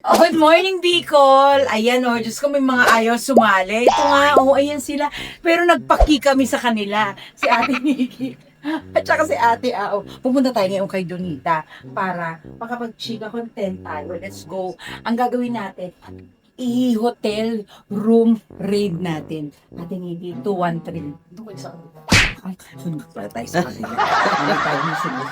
Good morning, Bicol! Ayan o, Diyos ko, may mga ayaw sumali. Ito nga, ayan sila. Pero nagpaki kami sa kanila. Si Ate Nikki. At saka si Ate Ao. Pupunta tayo ngayon kay Donita para makapag-chika content tayo. Let's go. Ang gagawin natin, i-hotel room raid natin. Ate Nikki, 213. Doon kayo sa kanila. Ay, sunod pala tayo sa kanila. Ano tayo na sunod.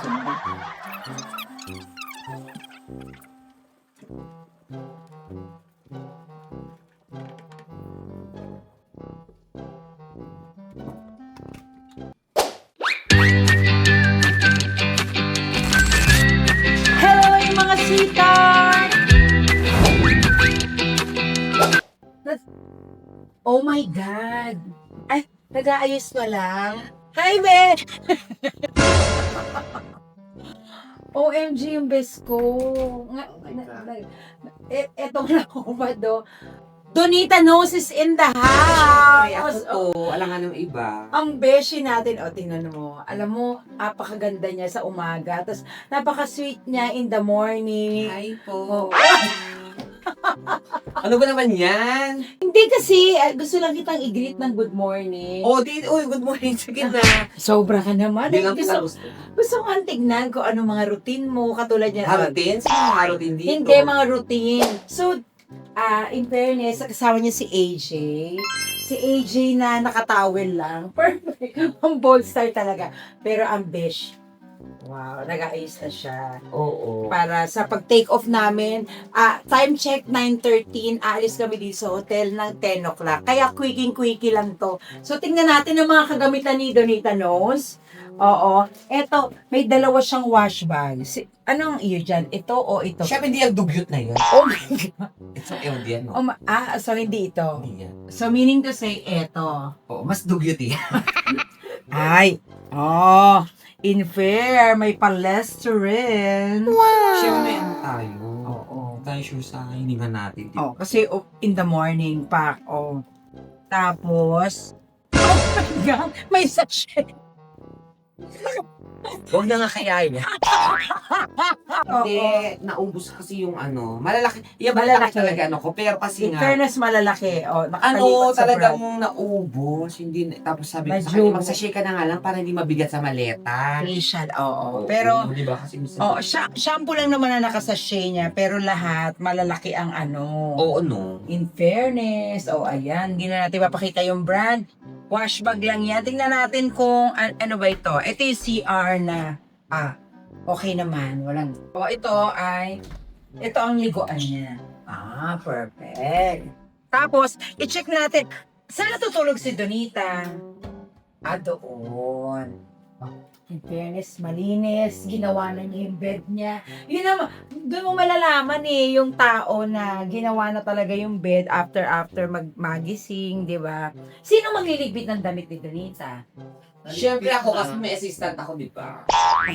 Hello, yung mga sweetheart! Oh my God! Ay, nag-aayos pa lang. Hi, Ben! OMG, yung best ko. Eto na ako ba do? Donita Knows is in the Ay, ako house! to. Alangan ng iba. Ang beshi natin, tingnan mo. Alam mo, napakaganda niya sa umaga. Tapos, napaka-sweet niya in the morning. Hi Oh. po. Ano ba naman yan? Hindi kasi, gusto lang kitang i-greet ng good morning. Good morning. Sige na. Sobra ka naman. Hindi lang Gusto, gusto. gusto kong tignan kung ano mga routine mo. Katulad niya. Routine? Sino mga routine dito? Hindi, mga routine. So, in fairness, kasama niya si AJ. Si AJ na nakatawel lang. Perfect. Ang bold style talaga. Pero ang besh. Wow, nag-aayos na siya. Oo. Para sa pag-take off namin, time check 9:13, aalis kami dito sa hotel ng 10 o'clock. Kaya quickie lang to. So tingnan natin ang mga kagamitan ni Donita Knows. Oo. Eto, may dalawa siyang wash bag. Anong iyo dyan? Ito o ito? Siyempre, hindi yung dugyot na yun. Oh my God. It's not yung yan, no? So hindi ito. Hindi yan. So meaning to say, eto. Oo, mas dugyot eh. Ay. In fair, may palestrin. Siyempre, may ano tayo. Oo. Tayo sure sa hininga natin. Diba? Kasi in the morning pack. Tapos, oh my God, may sachet. Huwag na nga kaya yan. Hindi, Oo. naubos kasi yung ano. Malalaki. Yung Malalaki. malalaki talaga ano ko. Pero kasi In nga. fairness, malalaki. Ano, Nakakalipat sa talagang brand. naubos. Hindi, tapos sabi ko sa Medyo- kanya, magsashay ka na nga lang para hindi mabigat sa maleta. Facial, oo. Pero, di ba? Kasi minsan, shampoo lang naman na nakasachet niya, pero lahat, malalaki ang ano. oo, no. In fairness, ayan, hindi na natin papakita yung brand. Wash bag lang yan. Tingnan natin kung ano ba ito. Ito yung CR na, okay naman. Walang, ito ang liguan niya. Perfect. Tapos, i-check natin, saan natutulog si Donita? Doon. In fairness, malinis, ginawa na niya yung bed niya. Yun naman, doon mo malalaman yung tao na ginawa na talaga yung bed after magising, di ba? Sino magliligpit ng damit ni Donita? Siyempre ako kasi may assistant ako, di ba?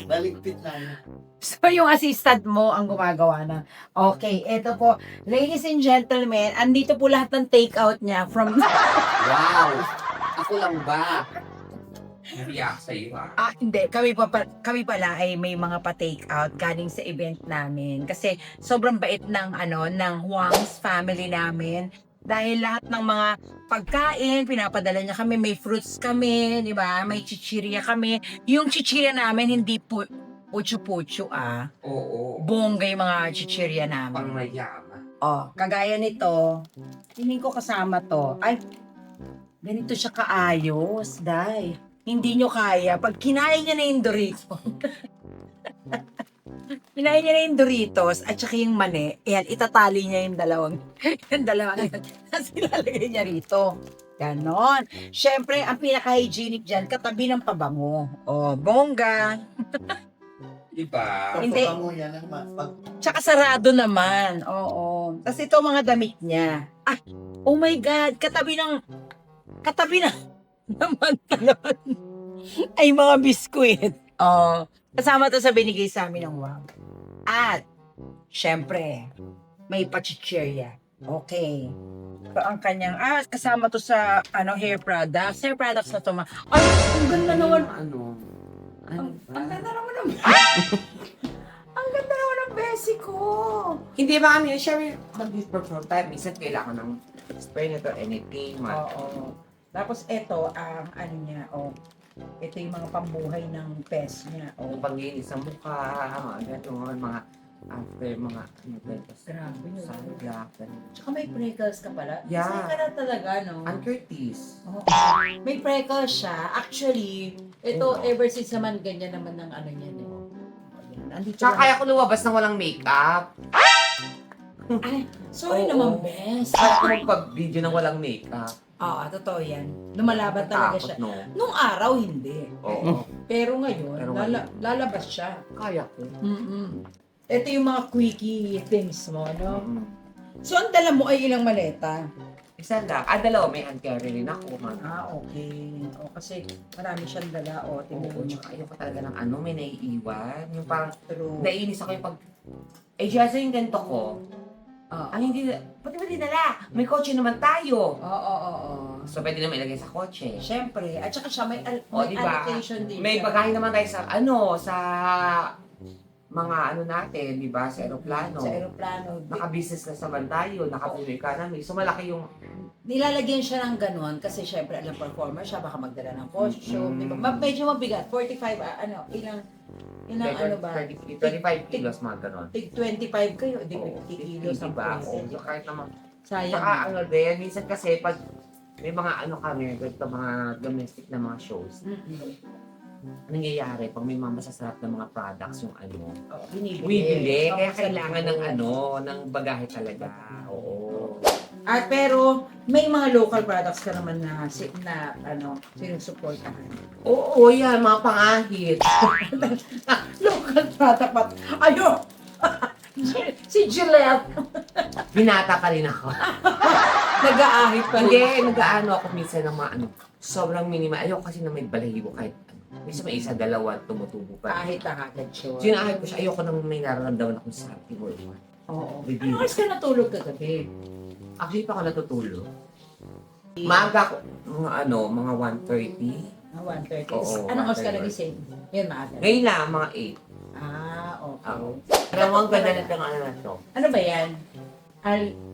Baligpit na. So, yung assistant mo ang gumagawa na. Okay, eto po. Ladies and gentlemen, andito po lahat ng takeout niya from... Wow! Ako lang ba? Nariyak sa iyo, Hindi. Kami pala ay may mga pa-take out galing sa event namin. Kasi sobrang bait ng Huang's family namin. Dahil lahat ng mga pagkain, pinapadala niya kami. May fruits kami, di ba? May chichirya kami. Yung chichirya namin, hindi pucho-pucho, Oo. Bongga yung mga chichirya Pang namin. mayaman. Kagaya nito, tingin ko kasama to. Ay, ganito siya kaayos, day. Hindi nyo kaya. Pag kinain niya na yung Doritos, kinain niya na yung Doritos at saka yung mani, ayan, itatali niya yung dalawang tapos ilalagay niya rito. Ganon. Siyempre, ang pinaka-hygienic dyan, katabi ng pabango. Bongga. Di ba? Hindi. Papabango yan ang Tsaka sarado naman. Oo. Tapos ito mga damit niya. Oh my God. Katabi ng naman ay mga biskuit. Kasama to sa binigay sa amin ng Wow. At, syempre, may pachichirya. Okay. So, ang kanyang, kasama to sa, hair products. Hair products na to. Ay, ang ganda naman. Ano? Ang ganda naman ng ang ganda naman ng besi ko. Hindi ba kami, syempre, mag-perform tayo. Minsan kailangan ng spray nito, anything, Oo. Tapos ito, ang ano niya, ito yung mga pambuhay ng pes niya. o panglinis sa mukha, mga gano'n, mga after mga Grabe yun. sunblock, Tsaka may freckles ka pala. Yeah. Design ka na talaga, no? Ann Curtis. Oo. May freckles siya. Actually, ito, Oo. ever since naman, ganyan naman ng ano niya. No? Ayan. Andito Tsaka lang. kaya ko lumabas na walang makeup. Ay, sorry Oo. naman, bes. Kaya ko magpag-video na walang makeup. Oo, totoo yan. Lumalaban talaga Takot, siya. no? Nung araw, hindi. Oo. Pero ngayon, Pero ngayon. lalabas siya. Kaya ko. Ito yung mga quickie things mo, no? Mm. So, ang dala mo ay ilang maleta? Isa lang. Dalawa. May hand carry rin ako. Okay. Kasi marami siyang dala. Tingnan Oo, mo. tsaka ayoko talaga ng ano, may naiiwan. Yung parang, True. naiinis ako yung pag, Jessa, yung ganito ko. Hindi, pati ba dinala? May kotse naman tayo. Oo. So, pwede naman ilagay sa kotse. Siyempre. At saka siya may, O, diba? allocation din May siya. bagahe naman tayo sa, sa mga ano natin, di ba? Sa aeroplano. Sa aeroplano. Naka-business na naman tayo, naka-full economy. So, malaki yung, Nilalagyan siya ng ganon kasi syempre alam performer siya, baka magdala ng costume. Mm. Diba? Medyo mabigat. 45, ilang ano ba? 25 kilos, mga ganon. Tig 25 kayo, di Oo, 50 kilos ang diba? pwesto. Oo, so kahit naman. Sayang. Saka ano din, minsan kasi pag may mga ano kami, ganito mga domestic na mga shows, Mm-mm. nangyayari pag may mga masasarap na mga products yung ano, Binibili. bibili. Kaya Oo, kailangan ng sa- ano, ng bagahe talaga. Oo. At pero may mga local products ka naman na sinusuportahan. Oo, yan, mga pangahit. Local product pa. Ayun! si Gillette. Binata pa rin ako. Nag-aahit pa Hindi, rin. nag-ano ako minsan ng mga ano, sobrang minimal. Ayoko kasi na may balahibo kahit ano. Minsan may isa, dalawa, tumutubo pa. Kahit nakakad siya. Sinahit ko siya, ayoko nang may nararamdaman akong something or what. Oo. Review. Ano oras ka natulog kagabi? Actually, pa ako natutulog. Maaga ko, mga 1:30. 1:30. Oo, Anong oras ka 1:30. nagising? Yan, maaga. Ngayon lang, mga 8. Okay. Pero ang ganda na itong ano na to. Ano ba yan?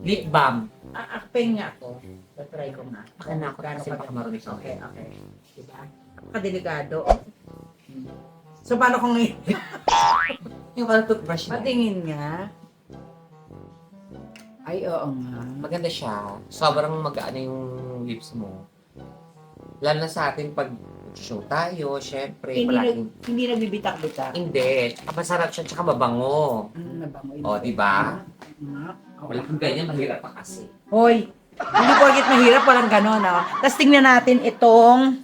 Lip balm. Akpeng nga ako. Try ko nga. Baka na ako kasi baka marunong ako. Okay. Diba? Kadelikado. So, paano kung ngayon? Yung parang toothbrush na. Patingin nga. Ay, oo nga. Maganda siya. Sobrang mag-ano yung lips mo. Lalo na sa atin pag show tayo, syempre, palaging... Hindi nagbibitak-bitak. Hindi. Masarap siya, tsaka mabango. Nabango yun. O, diba? Okay. Wala kang ganyan, mahirap pa kasi. Hoy! Hindi porket mahirap, walang ganon, Tapos tingnan natin itong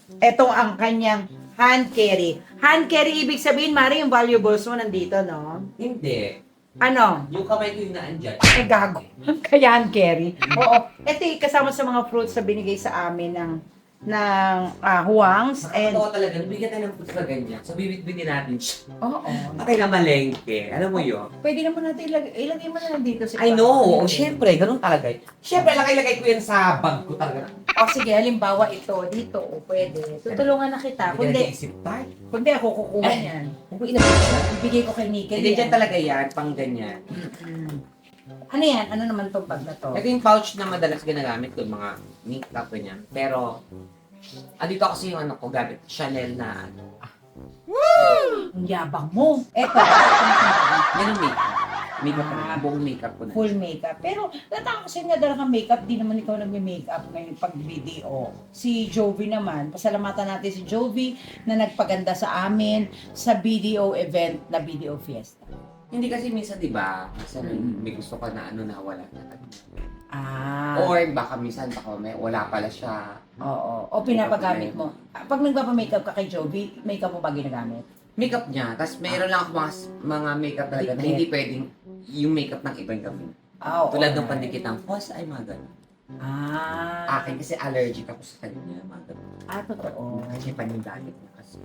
ang kanyang hand carry. Hand carry, ibig sabihin, Mari, yung valuables mo nandito, no? Hindi. Ano? Yung kamay ko yung naandyan. Ay, gago. Kaya hand carry. Oo. Ito yung kasama sa mga fruits na binigay sa amin ng huwangs and... Nakakatawa talaga, nabigyan tayo ng fruits na ganyan. So, bibit-bitin natin siya. Oo. Patay na malengke. Alam mo yun? Pwede naman natin ilagay mo na lang dito. I know. Syempre, ganun talaga. Syempre, lagay ko yan sa bag ko talaga. O sige, halimbawa ito, dito, pwede. Tutulungan na kita. Hindi Kundi, nag-iisip tayo. kundi ako kukuha niyan. Kung po inabot siya. Ibigay ko kay Nickel Hindi yan. dyan talaga yan, pang ganyan. Ano yan? Ano naman tong bag na to? Ito yung pouch na madalas ginagamit ko, mga makeup ganyan. Pero, dito kasi yung ano ko, gamit Chanel na ano. Ang yabang mo. Eto. Yan ang makeup. Makeup na, buong makeup ko na. Full makeup. Pero, nataka kasi nga dala kang makeup, di naman ikaw nagme-makeup ngayon pag video. Si Jovi naman, pasalamatan natin si Jovi na nagpaganda sa amin sa video event na Video Fiesta. Hindi kasi minsan, di ba, minsan may gusto ka na ano na wala na. Or, Or baka minsan wala pala siya. oo. O pinapagamit mo. Pag nagpapamake-up ka kay Jovi, makeup mo ba ginagamit? Makeup niya, tapos mayroon lang ako mga makeup talaga na hindi pwedeng yung makeup ng ibang gawin. Oo. Tulad ng pandikit ng pos, ay mga ganun. Akin kasi allergic ako sa kanya, mga ganun. Totoo. Kasi panindamit niya kasi.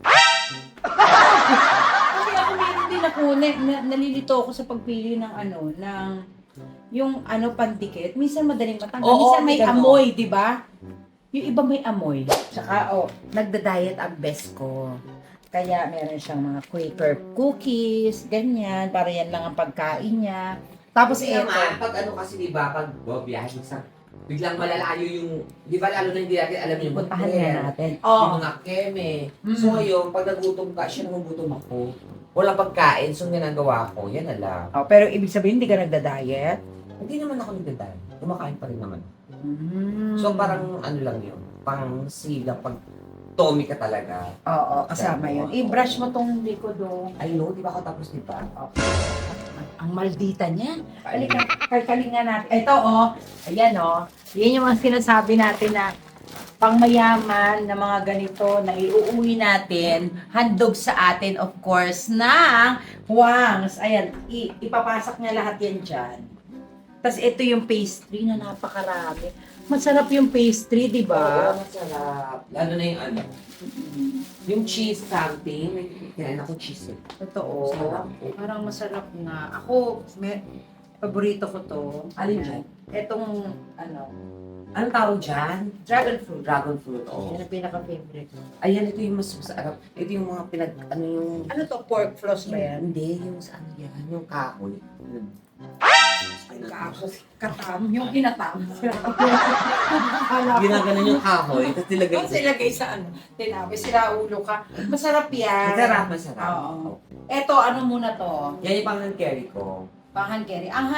Kasi ako meron din ako, nalilito ako sa pagpili ng yung pandikit. Minsan madaling matanggal, Oo, minsan may ganun. amoy, di ba? Yung iba may amoy. Tsaka, nagda-diet ang best ko. Kaya meron siyang mga Quaker cookies, ganyan, para yan lang ang pagkain niya. Tapos Kasi eto, naman, pag ano kasi diba, pag biyahe sa biglang malalayo yung, di ba lalo na hindi natin alam yung puntahan hotel, na natin. yung mga keme. Mm. So ngayon, pag nagutom ka, siya nagugutom ako. Walang pagkain, so ang ginagawa ko, yan na lang. Oh, pero ibig sabihin, hindi ka nagda-diet? Hindi naman ako nagdadaan. Kumakain pa rin naman. Mm. So parang ano lang yun, pang silang pag Tommy ka talaga. Oo, kasama yun. I-brush mo tong likod oh. I know, di ba ako tapos di ba? Ang maldita niya. Halika, kalkalingan natin. Ito oh, ayan oh. Yan yung mga sinasabi natin na pangmayaman na mga ganito na iuuwi natin, handog sa atin of course ng Huang's. Ayan, ipapasok niya lahat yan dyan. Tapos ito yung pastry na napakarami. Masarap yung pastry, di Oo, ba? masarap. Lalo na yung ano, yung cheese something. May kinain ako cheese eh. Totoo. Sarap. Parang masarap nga. Ako, paborito ko to. Alin dyan? Etong, ano, Anong tawag dyan? dragon fruit. Dragon fruit, oo. Yan ang pinaka-favorite ko. Ayan, ito yung mas masarap. Ito yung mga ano yung... Ano to, pork floss ba yan? Hindi, yung sa ano yan, yung kahoy. Katam, yung kinatam. Ginaganon yung kahoy, tapos nilagay Kung silagay sa ano, tinabi, sila ulo ka. Masarap yan. Masarap, masarap. Oo. Eto, ano muna to? Yan yung pang carry ko. Pang-hand carry. Ang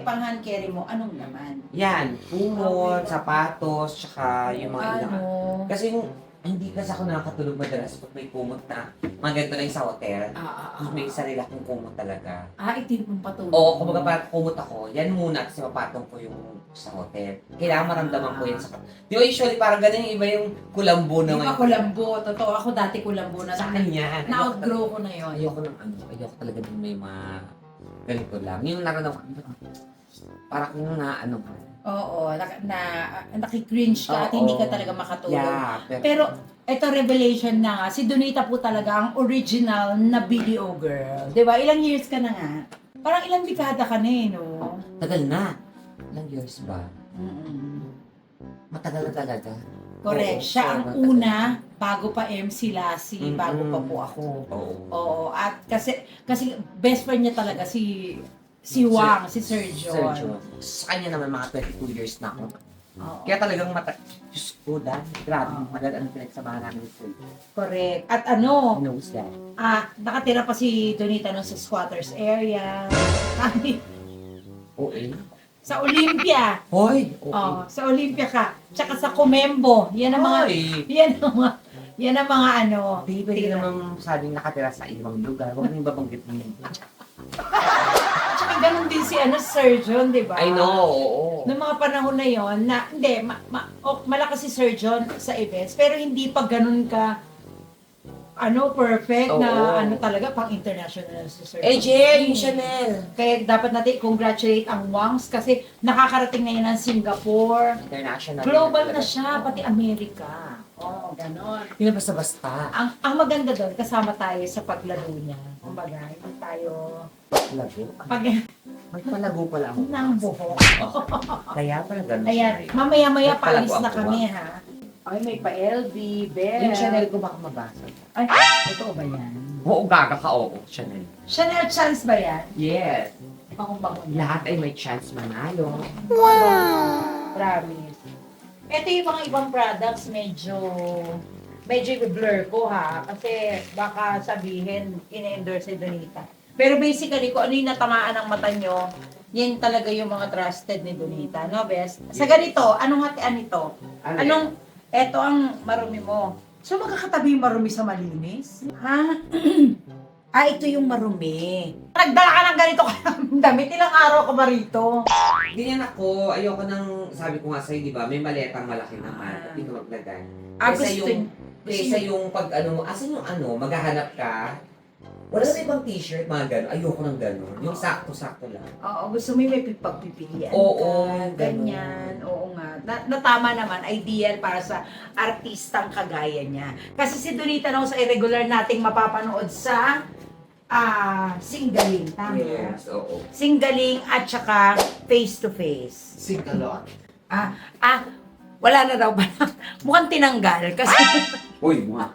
pang-hand carry mo, anong naman? Yan, kumot, sapatos, tsaka yung mga ilang. Ano? Kasi yung, hindi kasi ako nakakatulog madalas pag may kumot na mga ganito lang sa hotel. Tapos may sarili akong kumot talaga. Itin mong patulog. Oo, kumbaga parang kumot ako, yan muna kasi mapatong ko yung sa hotel. Kailangan maramdaman ko yan sa... Di ba usually parang ganun yung iba yung kulambo na Di ba kulambo? Totoo, ako dati kulambo na. Sa akin yan. Na-outgrow ko na yun. Ayoko ng ano, ayoko talaga din may mga ganito lang. Yung naranasan ko, parang kung na ano ka. Oo, nakikringe ka at hindi ka talaga makatulog. Yeah, Pero ito revelation na nga, si Donita po talaga ang original na BDO girl. 'Di ba? Ilang years ka na nga? Parang ilang dekada ka na eh, no? tagal na. Ilang years ba? Mm-mm. Matagal na talaga. Correct. Oo, Siya ang matagal. una, bago pa MC Lassie, bago pa po ako. Oo. Oo, at kasi best friend niya talaga si Wang, si Sir John. Sergio. Sa kanya naman mga 22 years na ako. Oo. Kaya talagang Diyos ko, dahil grabe, madal ang pinagsamahan namin ni Sergio. Correct. At ano, He knows that. nakatira pa si Donita nun sa squatters area. Oo eh. Sa Olympia. Hoy! Oo. Oh, sa Olympia ka. Tsaka sa Comembo. Yan ang mga Hoy! yan ang mga ano. Hindi pwede naman sabing nakatira sa ibang lugar. Huwag nang babanggit mo yun. Tsaka ganun din si Sir John, di ba? I know, oo. Noong mga panahon na yon na hindi malakas si Sir John sa events pero hindi pa ganun ka perfect Oo. na talaga pang international si Sir Eh, John. Jen, yung Chanel. Kaya dapat natin congratulate ang Wangs kasi nakakarating na yan ng Singapore. International. Global na siya, pati Amerika. Oo, ganon. Hindi na basta-basta. Ang maganda doon, kasama tayo sa paglaro niya. Kumbaga, hindi tayo Lago. pag Magpalago pala ako. ng buhok. Kaya pala ganun Ayan, siya eh. mamaya-maya Nagpalago paalis na ako, kami ha. Ay, may pa-LV, Bell. Yung Chanel ko baka mabasa. Ay, totoo ba yan? Oo, gaga ka, oo. Chanel. Chanel Chance ba yan? Yes. Bango-bango niya. Lahat ay may chance manalo. Promise. Ito yung mga ibang products, medyo i-blur ko ha. Kasi baka sabihin, in-endorse si Donita. Pero basically, kung ano yung natamaan ng mata nyo, yan talaga yung mga trusted ni Donita, no, Bes? Sa ganito, anong hatian nito? Eto ang marumi mo. So, magkakatabi yung marumi sa malinis? Ha? Ito yung marumi. Nagdala ka ng ganito karaming damit. Ilang araw ka ba rito? Ganyan ako, ayoko nang, sabi ko nga sa'yo, di ba, may maletang malaki naman. At dito maglagay. Kaysa yung pag asan yung maghahanap ka, wala na ibang t-shirt, mga gano'n. Ayoko ng gano'n. Yung sakto-sakto lang. Oo, gusto mo yung may pagpipilian Oo, ka, ganyan. Oo nga. Natama naman, ideal para sa artistang kagaya niya. Kasi si Donita Rose ay regular nating mapapanood sa Singgaling, tama? Yes, oo. Singgaling at saka face-to-face. Singalot. Wala na daw pala. Mukhang tinanggal kasi Uy, mga.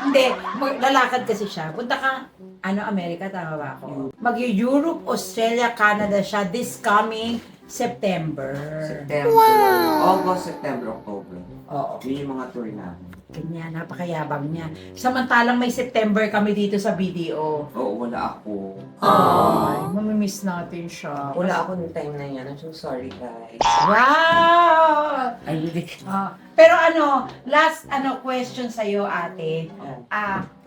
Hindi, lalakad kasi siya. Punta ka, Amerika, tama ba ako? Mag-Europe, Australia, Canada siya this coming September. September, August, September, October. Oo. Yun yung mga tour namin. Kanya, napakayabang niya. Samantalang may September kami dito sa BDO. Oo, wala ako. Ay, mamimiss natin siya. Wala ako ng time na yan. I'm so sorry, guys. Wow! I really Pero last question sa iyo, ate. Oh.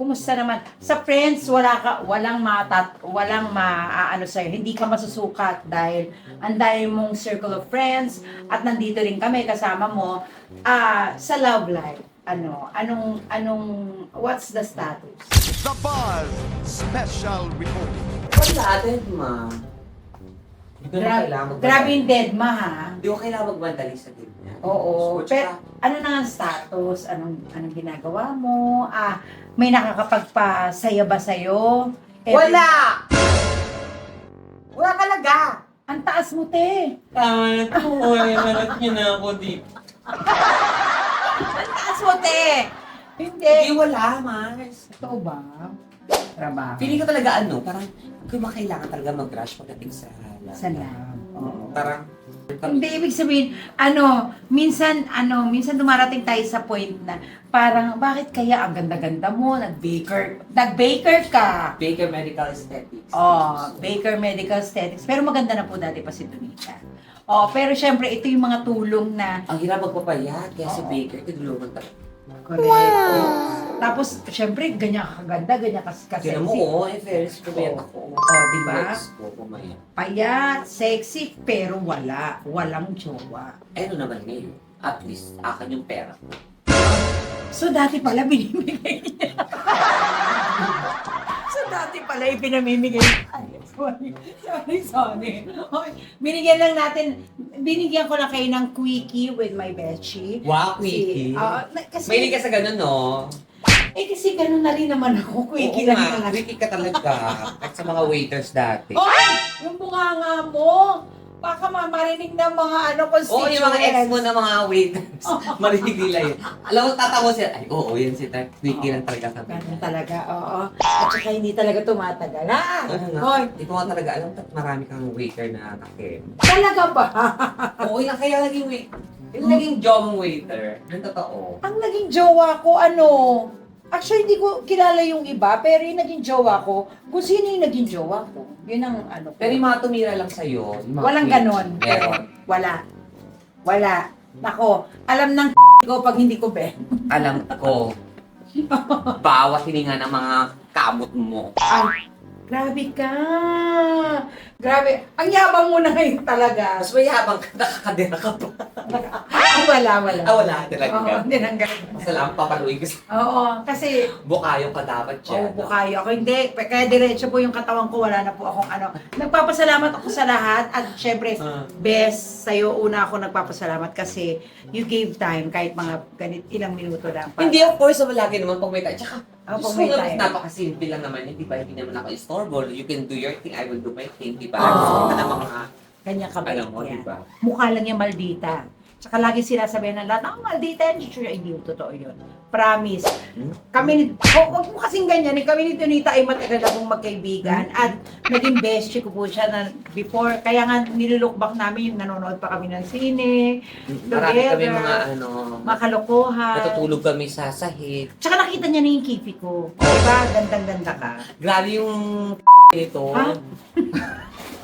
Kumusta naman? Sa friends, walang maaano sa hindi ka masusukat dahil ang dami mong circle of friends at nandito rin kami kasama mo. Sa love life, what's the status? The Buzz Special Report. Wala, dead ma. Hindi ko na kailangan magbantay. Grabe yung deadma, ha? Hindi ko kailangan magbantay sa dead niya. Oo. So, Pero ano na ang status? Anong ginagawa mo? May nakakapagpasaya ba sa'yo? Wala! Wala talaga! Ang taas mo, te. Tama na to. Manat niyo na ako dito. Ang taas mo, te. Hindi, Hindi. wala, Mars. Totoo ba? Trabaho. Feeling ko talaga parang kung makailangan talaga mag-rush pagdating sa love. Sa love. Oo, parang Hindi, ibig sabihin, minsan dumarating tayo sa point na parang, bakit kaya ang ganda-ganda mo, nag-baker ka. Baker Medical Aesthetics. Baker Medical Aesthetics. Pero maganda na po dati pa si Donita. Pero syempre, ito yung mga tulong na, Ang hirap magpapayat, kaya si Oo. Baker, tinulungan talaga. correct. Tapos, syempre, ganyan kaganda, ganyan Kaya mo, fairness, pumayat ako. Diba? Next ko, pumayat. Payat, sexy, pero walang jowa. Ano naman ngayon? At least, akin yung pera. So, dati pala binibigay niya. So, dati pala ipinamimigay. Ay, sorry. Okay. Binigyan ko na kayo ng quickie with my Beshi. Wow, quickie. Kasi, Mahilig ka sa ganun, no? kasi ganun na rin naman ako. Quickie Oo lang nga, naman. quickie ka talaga. At sa mga waiters dati. Yung bunganga mo, baka marinig ng mga Oo, constituents. yung mga ex mo na mga waiters. Marinig nila yun. Alam mo, tatawa sila. Ay, oo, yan si quickie lang talaga kami. Ganun talaga, oo. At saka hindi talaga tumatagal. Ano nga? Hoy, Hindi ko nga talaga alam at marami kang waiter na kakim. talaga ba? Oo, yung kaya naging waiter. Yung naging job waiter. Yung totoo. Ang naging jowa ko, actually, hindi ko kilala yung iba, pero yung naging jowa ko, kung sino yung naging jowa ko, yun ang Pero yung mga tumira lang sa'yo. Yung mga walang quickie, ganon. Meron. Wala. Nako, alam ng ko pag hindi ko ben. Alam ko. Bawat hininga ng mga kamot mo. Ay, grabe ka. Grabe. Ang yabang mo na ngayon talaga. Mas mayabang ka, nakakadera ka pa. Wala. Wala talaga. Oo, tinanggal. Masalamat papaluin ko. Oo, kasi Bukayo ka dapat siya. bukayo ako. Hindi, kaya diretso po yung katawan ko, wala na po akong Nagpapasalamat ako sa lahat at syempre, best, sa'yo una ako nagpapasalamat kasi you gave time kahit mga ilang minuto lang. Hindi, of course, lagi naman pag may time. Tsaka, Pag gusto may ko naman, time. napakasimple lang naman yun. Di ba, hindi naman ako istorbo. You can do your thing, I will do my thing. Di ba? Oo. Gusto ka na mga, Kanya ka alam mo, yan. di ba? Mukha lang yung maldita. Tsaka lagi sinasabihin ng lahat, maldita yan. Sure, hindi totoo yun. Promise. Kami ni, huwag mo kasing ganyan. Kami ni Donita ay matagal na pong magkaibigan. At naging bestie ko po siya na before. Kaya nga nilulook back namin yung nanonood pa kami ng sine. Marami kami Together. mga Makalokohan. natutulog kami sa sahig. Tsaka nakita niya na yung kipi ko. Diba? Gandang-ganda ka. Grabe yung ito. Ha?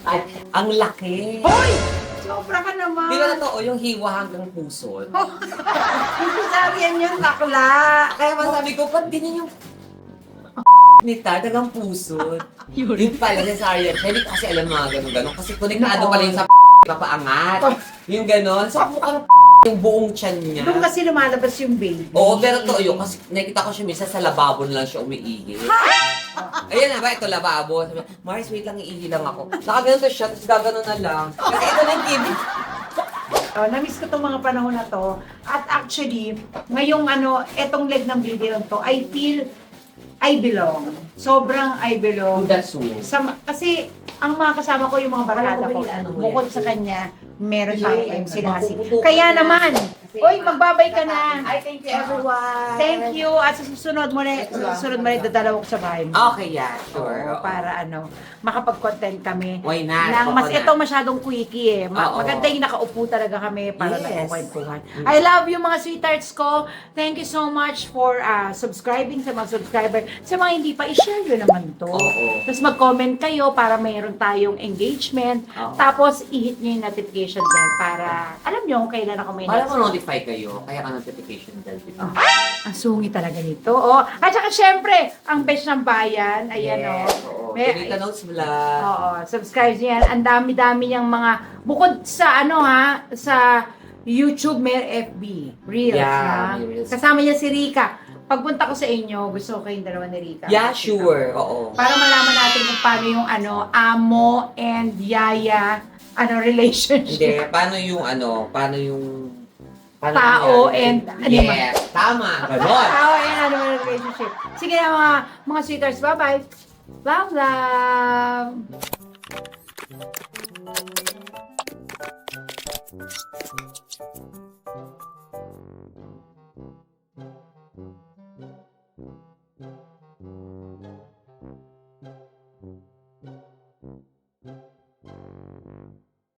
At ang laki. Hoy! Sobra ka naman. Di ba totoo yung hiwa hanggang puso? Hindi sabi yan yun, bakla. Kaya masabi ko, ba't din yung nita, dagang puso? Yung pala si Sarah, hindi ko kasi alam mga ganun-ganun. Kasi konektado pala yung sa papaangat. Yung ganon. So mukhang yung buong tiyan niya. Doon kasi lumalabas yung baby. Oo, pero totoo yun. Kasi nakita ko siya minsan sa lababo na lang siya umiihi. Ayan na ba, ito lababo. Sabi, Mars, wait lang, iihi lang ako. Nakaganon to siya, tapos gaganon na lang. Kasi ito na yung TV. Na-miss ko itong mga panahon na to. At actually, ngayong etong leg ng video to, I feel I belong. Sobrang I belong. That's so. Kasi ang mga kasama ko yung mga barkada ko. Bukod sa kanya, meron pa sila kasi. Kaya naman, Uy, magbabay ka na. Ay, thank you everyone. Thank you. At sa susunod mo na, dadalaw ko sa bahay mo. Okay, yeah, sure. Oo, para makapag-content kami. Why not? Nang mas Coconut. ito masyadong quickie eh. Oo. Maganda yung nakaupo talaga kami para Yes. nagkukwentuhan. I love you mga sweethearts ko. Thank you so much for subscribing sa mga subscriber. Sa mga hindi pa, i-share nyo naman to. Oo. Tapos mag-comment kayo para mayroon tayong engagement. Oo. Tapos i-hit nyo yung notification bell para alam nyo kung kailan ako may Para next. ma-notify kayo, kaya ka notification bell. Diba? Ang sungi talaga nito. Oh. At saka syempre, ang best ng bayan. Ayan Oo. May- Donita Notes Vlog. Oo, subscribe niyo yan. Ang dami-dami niyang mga, bukod sa sa YouTube, may FB. Reels, Yeah, ha? may Reels. Kasama niya si Rika. Pagpunta ko sa inyo, gusto ko kayong dalawa ni Rika. Yeah, sure. Oo. Para malaman natin kung paano yung amo and yaya relationship. Hindi, paano yung paano Tao nangyari? and animal. Yes, tama. Ganon. Tao and animal relationship. Sige na mga sweethearts, bye-bye. Love, love.